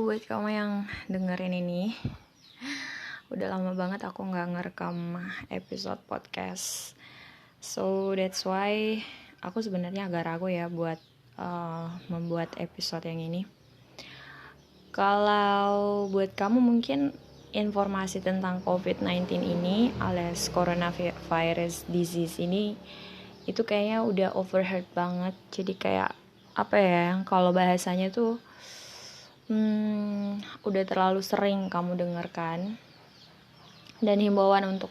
buat kamu yang dengerin ini. Udah lama banget aku gak ngerekam episode podcast. So that's why aku sebenarnya agak ragu ya buat membuat episode yang ini. Kalau buat kamu mungkin informasi tentang COVID-19 ini alias coronavirus disease ini itu kayaknya udah overheard banget. Jadi kayak apa ya, kalau bahasanya tuh udah terlalu sering kamu dengarkan. Dan himbauan untuk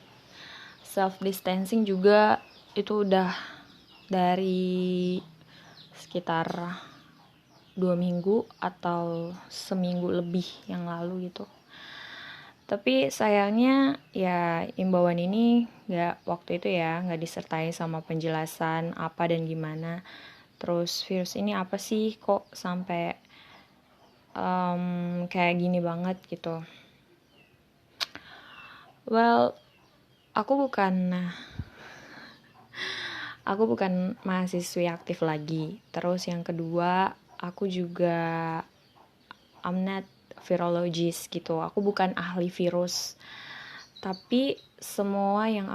self distancing juga itu udah dari sekitar 2 minggu atau seminggu lebih yang lalu gitu. Tapi sayangnya ya himbauan ini waktu itu gak disertai sama penjelasan apa dan gimana. Terus virus ini apa sih kok sampai kayak gini banget gitu. Well, aku bukan mahasiswi aktif lagi. Terus yang kedua, aku juga I'm not virologist gitu. Aku bukan ahli virus. Tapi semua yang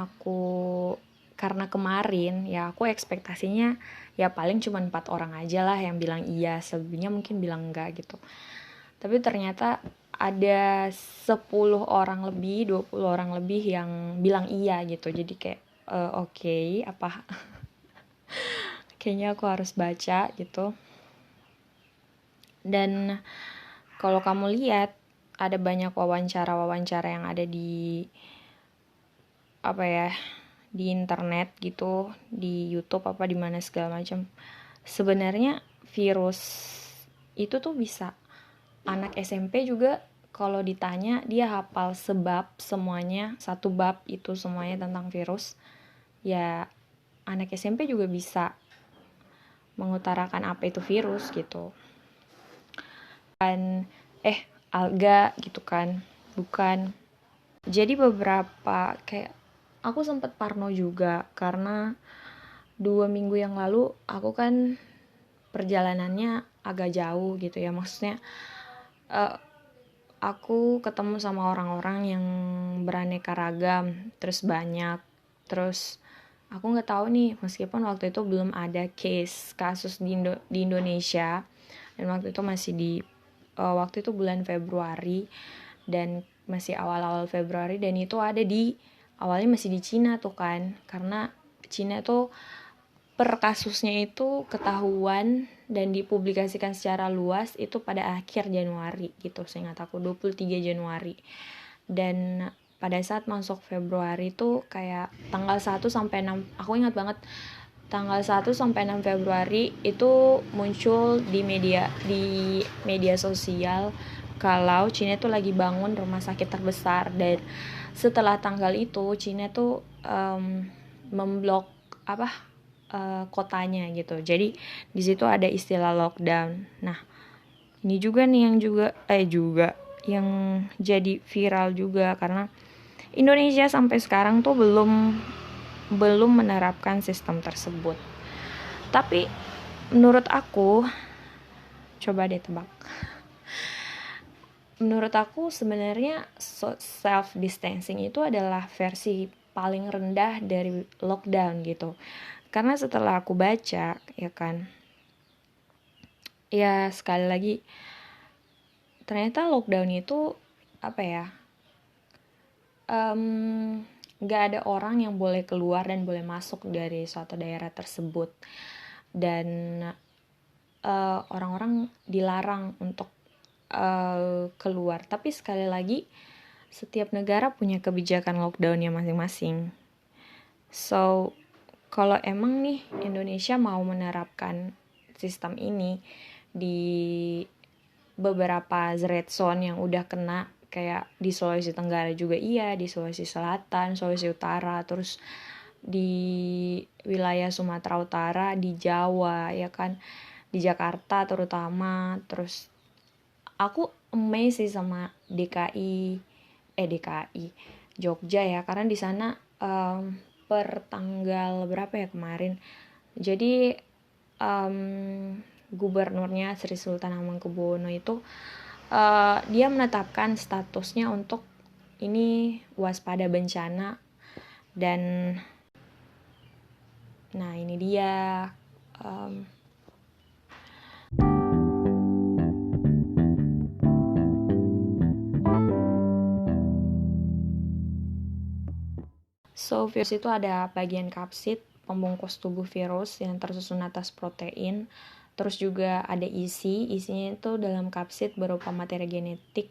karena kemarin ya aku ekspektasinya ya paling cuma 4 orang aja lah yang bilang iya, selebihnya mungkin bilang enggak gitu. Tapi ternyata ada 10 orang lebih, 20 orang lebih yang bilang iya gitu. Jadi kayak okay, apa kayaknya aku harus baca gitu. Dan kalau kamu lihat ada banyak wawancara yang ada di di internet gitu, di YouTube apa di mana segala macam. Sebenarnya virus itu tuh bisa anak SMP juga kalau ditanya dia hafal sebab semuanya, satu bab itu semuanya tentang virus. Ya anak SMP juga bisa mengutarakan apa itu virus gitu. Kan alga gitu kan. Bukan. Jadi beberapa kayak aku sempat parno juga karena 2 minggu yang lalu aku kan perjalanannya agak jauh gitu ya. Maksudnya aku ketemu sama orang-orang yang beraneka ragam, terus banyak. Terus aku nggak tahu nih, meskipun waktu itu belum ada kasus di Indonesia, dan waktu itu masih waktu itu bulan Februari dan masih awal-awal Februari, dan itu ada awalnya masih di Cina tuh kan, karena Cina tuh per kasusnya itu ketahuan dan dipublikasikan secara luas itu pada akhir Januari gitu, seingat aku 23 Januari. Dan pada saat masuk Februari tuh kayak tanggal 1 sampai 6, aku ingat banget tanggal 1 sampai 6 Februari itu muncul di media sosial kalau Cina tuh lagi bangun rumah sakit terbesar. Dan setelah tanggal itu Cina tuh memblok kotanya gitu. Jadi di situ ada istilah lockdown. Nah, ini juga nih yang jadi viral juga karena Indonesia sampai sekarang tuh belum menerapkan sistem tersebut. Tapi menurut aku, coba deh tebak. Menurut aku sebenarnya self distancing itu adalah versi paling rendah dari lockdown gitu. Karena setelah aku baca ya kan, ya sekali lagi ternyata lockdown itu gak ada orang yang boleh keluar dan boleh masuk dari suatu daerah tersebut. Dan orang-orang dilarang untuk keluar. Tapi sekali lagi setiap negara punya kebijakan lockdownnya masing-masing. So kalau emang nih Indonesia mau menerapkan sistem ini di beberapa red zone yang udah kena, kayak di Sulawesi Tenggara juga di Sulawesi Selatan, Sulawesi Utara, terus di wilayah Sumatera Utara, di Jawa ya kan, di Jakarta terutama. Terus aku amazed sih sama DKI Jogja ya, karena di sana per tanggal berapa ya kemarin, jadi gubernurnya Sri Sultan Hamengkubuwono itu dia menetapkan statusnya untuk ini waspada bencana. Dan nah ini dia so virus itu ada bagian kapsid pembungkus tubuh virus yang tersusun atas protein. Terus juga ada isinya itu dalam kapsid berupa materi genetik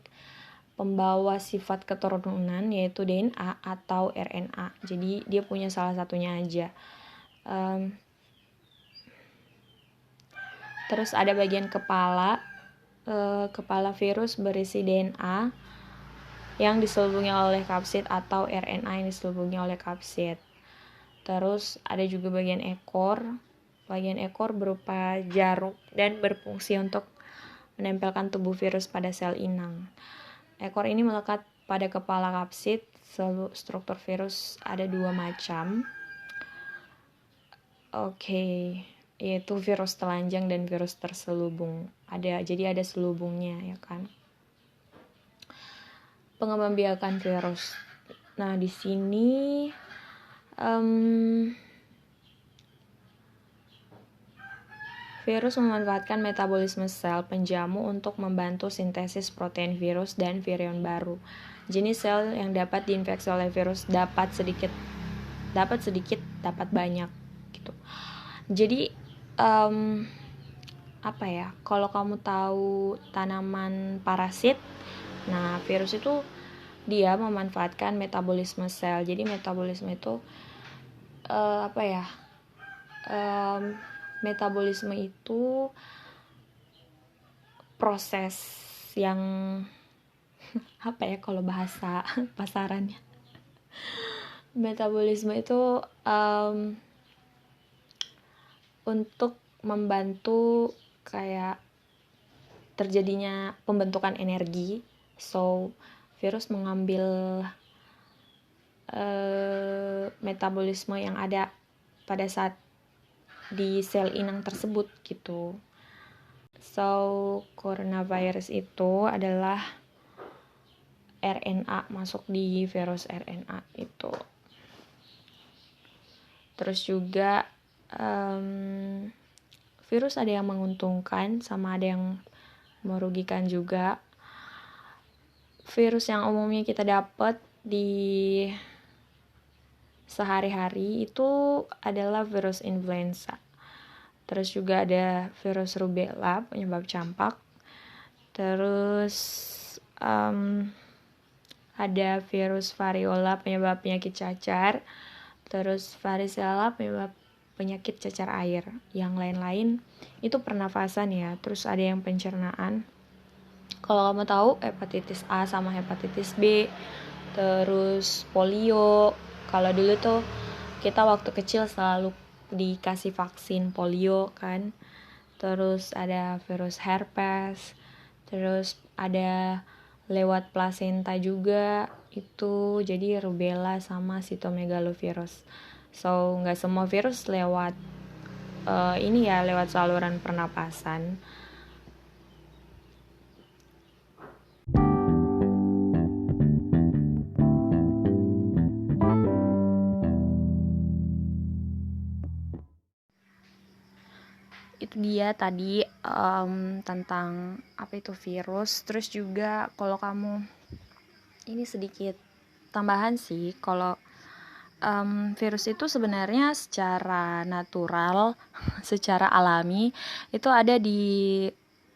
pembawa sifat keturunan yaitu DNA atau RNA. Jadi dia punya salah satunya aja. Terus ada bagian kepala. Kepala virus berisi DNA yang diselubungi oleh kapsid atau RNA yang diselubungi oleh kapsid. Terus ada juga bagian ekor. Bagian ekor berupa jarum dan berfungsi untuk menempelkan tubuh virus pada sel inang. Ekor ini melekat pada kepala kapsid. Struktur virus ada 2 macam. Yaitu virus telanjang dan virus terselubung. Jadi ada selubungnya ya kan. Pengembangbiakan virus. Nah, di sini virus memanfaatkan metabolisme sel penjamu untuk membantu sintesis protein virus dan virion baru. Jenis sel yang dapat diinfeksi oleh virus dapat sedikit, dapat banyak gitu. Jadi kalau kamu tahu tanaman parasit, nah virus itu dia memanfaatkan metabolisme sel. Jadi metabolisme itu metabolisme itu proses yang kalau bahasa pasarannya. Metabolisme itu untuk membantu kayak terjadinya pembentukan energi. So virus mengambil metabolisme yang ada pada saat di sel inang tersebut gitu. So coronavirus itu adalah RNA, masuk di virus RNA itu. Terus juga virus ada yang menguntungkan sama ada yang merugikan juga. Virus yang umumnya kita dapat di sehari-hari itu adalah virus influenza. Terus juga ada virus rubella penyebab campak. Terus ada virus variola penyebab penyakit cacar. Terus varicella penyebab penyakit cacar air. Yang lain-lain itu pernafasan ya. Terus ada yang pencernaan. Kalau kamu tahu hepatitis A sama hepatitis B. Terus polio. Kalau dulu tuh kita waktu kecil selalu dikasih vaksin polio kan. Terus ada virus herpes. Terus ada lewat plasenta juga itu, jadi rubella sama cytomegalovirus. So nggak semua virus lewat lewat saluran pernapasan. Itu dia tadi tentang apa itu virus. Terus juga kalau kamu ini sedikit tambahan sih, kalau virus itu sebenarnya secara natural, secara alami itu ada di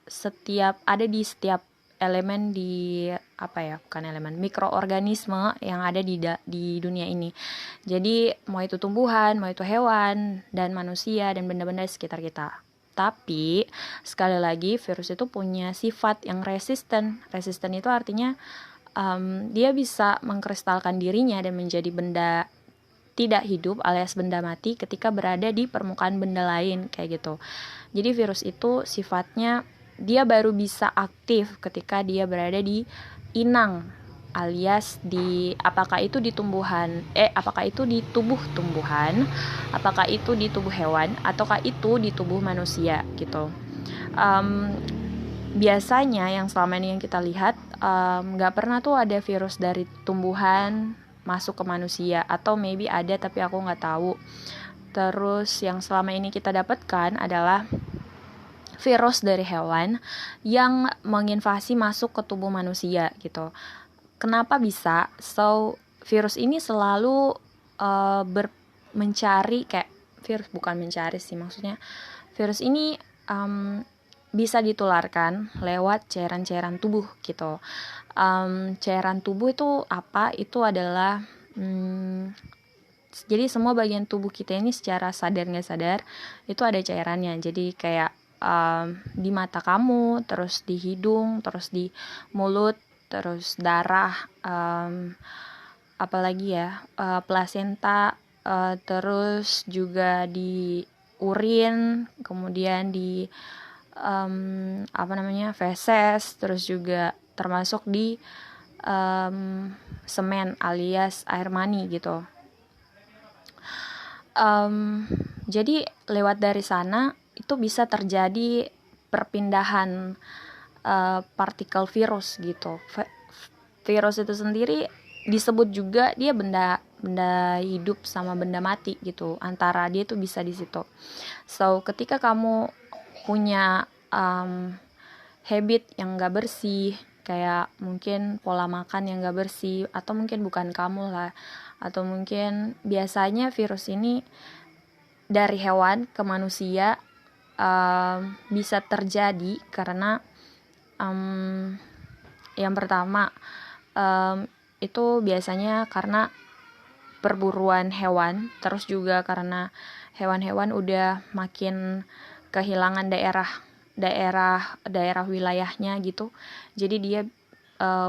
setiap elemen di mikroorganisme yang ada di dunia ini. Jadi mau itu tumbuhan, mau itu hewan dan manusia dan benda-benda di sekitar kita. Tapi sekali lagi virus itu punya sifat yang resisten. Resisten itu artinya dia bisa mengkristalkan dirinya dan menjadi benda tidak hidup alias benda mati ketika berada di permukaan benda lain kayak gitu. Jadi virus itu sifatnya dia baru bisa aktif ketika dia berada di inang alias apakah itu di tubuh tumbuhan, apakah itu di tubuh hewan, ataukah itu di tubuh manusia gitu. biasanya yang selama ini yang kita lihat nggak pernah tuh ada virus dari tumbuhan masuk ke manusia, atau maybe ada tapi aku nggak tahu. Terus yang selama ini kita dapatkan adalah virus dari hewan yang menginvasi masuk ke tubuh manusia gitu. Kenapa bisa? So virus ini selalu mencari, kayak virus bukan mencari sih, maksudnya virus ini bisa ditularkan lewat cairan-cairan tubuh gitu. Cairan tubuh itu apa? Itu adalah jadi semua bagian tubuh kita ini secara sadar nggak sadar itu ada cairannya. Jadi kayak di mata kamu, terus di hidung, terus di mulut, terus darah, apalagi ya, plasenta, terus juga di urin, kemudian di feses, terus juga termasuk di semen alias air mani gitu. Jadi lewat dari sana itu bisa terjadi perpindahan partikel virus gitu. Virus itu sendiri disebut juga dia benda hidup sama benda mati gitu. Antara dia tuh bisa di situ. So ketika kamu punya habit yang gak bersih, kayak mungkin pola makan yang gak bersih, atau mungkin bukan kamu lah, atau mungkin biasanya virus ini dari hewan ke manusia bisa terjadi karena yang pertama itu biasanya karena perburuan hewan, terus juga karena hewan-hewan udah makin kehilangan daerah wilayahnya gitu. Jadi dia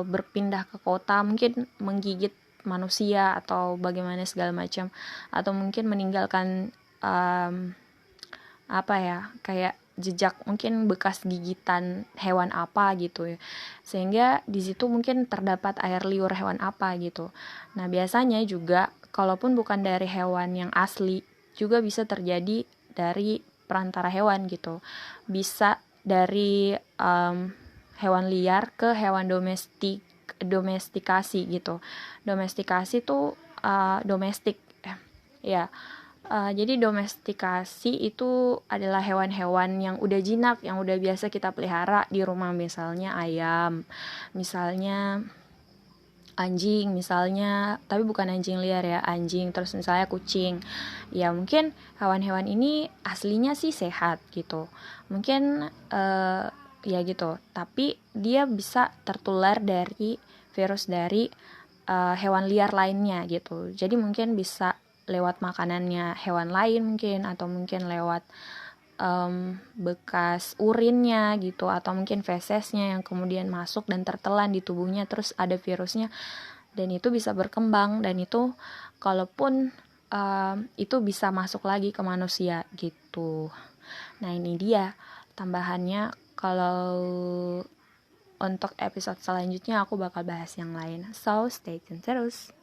berpindah ke kota, mungkin menggigit manusia atau bagaimana segala macam, atau mungkin meninggalkan kayak jejak, mungkin bekas gigitan hewan apa gitu ya, sehingga di situ mungkin terdapat air liur hewan apa gitu. Nah biasanya juga kalaupun bukan dari hewan yang asli, juga bisa terjadi dari perantara hewan gitu. Bisa dari hewan liar ke hewan domestikasi gitu. Domestikasi tuh domestik ya. Jadi domestikasi itu adalah hewan-hewan yang udah jinak, yang udah biasa kita pelihara di rumah, misalnya ayam, misalnya anjing, misalnya, tapi bukan anjing liar ya, anjing, terus misalnya kucing. Ya mungkin hewan-hewan ini aslinya sih sehat gitu, mungkin ya gitu, tapi dia bisa tertular dari virus dari hewan liar lainnya gitu. Jadi mungkin bisa lewat makanannya hewan lain mungkin, atau mungkin lewat bekas urinnya gitu, atau mungkin fesesnya yang kemudian masuk dan tertelan di tubuhnya, terus ada virusnya, dan itu bisa berkembang, dan itu kalaupun itu bisa masuk lagi ke manusia gitu. Nah ini dia tambahannya. Kalau untuk episode selanjutnya aku bakal bahas yang lain, so stay tune terus.